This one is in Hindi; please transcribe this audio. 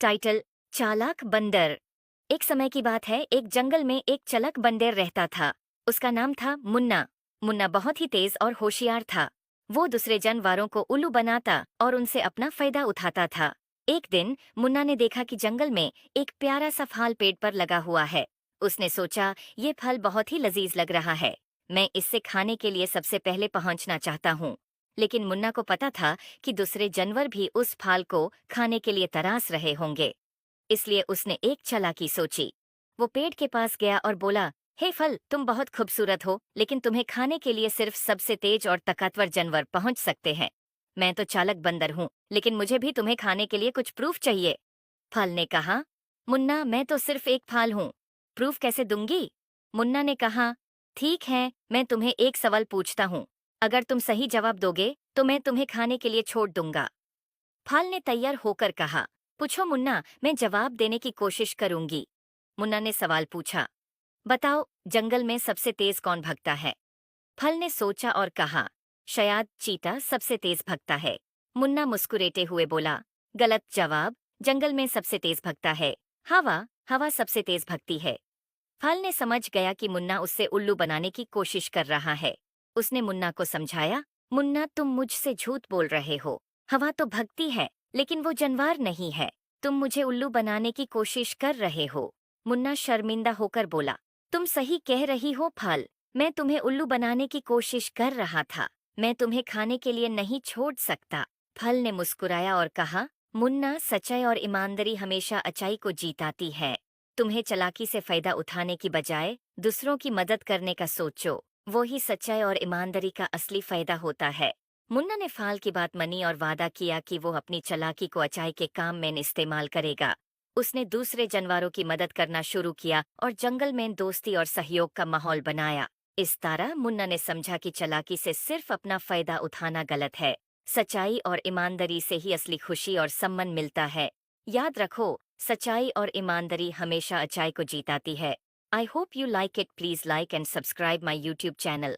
टाइटल: चालाक बंदर। एक समय की बात है, एक जंगल में एक चालाक बंदर रहता था। उसका नाम था मुन्ना। मुन्ना बहुत ही तेज और होशियार था। वो दूसरे जानवरों को उल्लू बनाता और उनसे अपना फायदा उठाता था। एक दिन मुन्ना ने देखा कि जंगल में एक प्यारा सा फल पेड़ पर लगा हुआ है। उसने सोचा, ये फल बहुत ही लजीज लग रहा है, मैं इससे खाने के लिए सबसे पहले पहुंचना चाहता हूँ। लेकिन मुन्ना को पता था कि दूसरे जानवर भी उस फल को खाने के लिए तरास रहे होंगे। इसलिए उसने एक चालाकी सोची। वो पेड़ के पास गया और बोला, हे फल, तुम बहुत खूबसूरत हो, लेकिन तुम्हें खाने के लिए सिर्फ सबसे तेज और ताकतवर जानवर पहुंच सकते हैं। मैं तो चालाक बंदर हूँ, लेकिन मुझे भी तुम्हें खाने के लिए कुछ प्रूफ चाहिए। फल ने कहा, मुन्ना, मैं तो सिर्फ एक फल हूँ, प्रूफ कैसे दूंगी? मुन्ना ने कहा, ठीक है, मैं तुम्हें एक सवाल पूछता हूँ। अगर तुम सही जवाब दोगे तो मैं तुम्हें खाने के लिए छोड़ दूंगा। फल ने तैयार होकर कहा, पूछो मुन्ना, मैं जवाब देने की कोशिश करूंगी। मुन्ना ने सवाल पूछा, बताओ, जंगल में सबसे तेज कौन भगता है? फल ने सोचा और कहा, शायद चीता सबसे तेज भगता है। मुन्ना मुस्कुराते हुए बोला, गलत जवाब, जंगल में सबसे तेज भगता है हवा। हवा सबसे तेज भगती है। फल ने समझ गया कि मुन्ना उससे उल्लू बनाने की कोशिश कर रहा है। उसने मुन्ना को समझाया, मुन्ना, तुम मुझसे झूठ बोल रहे हो। हवा तो भगती है, लेकिन वो जानवर नहीं है। तुम मुझे उल्लू बनाने की कोशिश कर रहे हो। मुन्ना शर्मिंदा होकर बोला, तुम सही कह रही हो फल, मैं तुम्हें उल्लू बनाने की कोशिश कर रहा था। मैं तुम्हें खाने के लिए नहीं छोड़ सकता। फल ने मुस्कुराया और कहा, मुन्ना, सच्चाई और ईमानदारी हमेशा अच्छाई को जीताती है। तुम्हें चालाकी से फायदा उठाने की बजाय दूसरों की मदद करने का सोचो। वो ही सच्चाई और ईमानदारी का असली फायदा होता है। मुन्ना ने फाल की बात मानी और वादा किया कि वो अपनी चालाकी को अच्छाई के काम में इस्तेमाल करेगा। उसने दूसरे जानवरों की मदद करना शुरू किया और जंगल में दोस्ती और सहयोग का माहौल बनाया। इस तरह मुन्ना ने समझा कि चालाकी से सिर्फ अपना फायदा उठाना गलत है। सच्चाई और ईमानदारी से ही असली खुशी और सम्मान मिलता है। याद रखो, सच्चाई और ईमानदारी हमेशा अच्छाई को जीताती है। I hope you like it. Please like and subscribe my YouTube channel.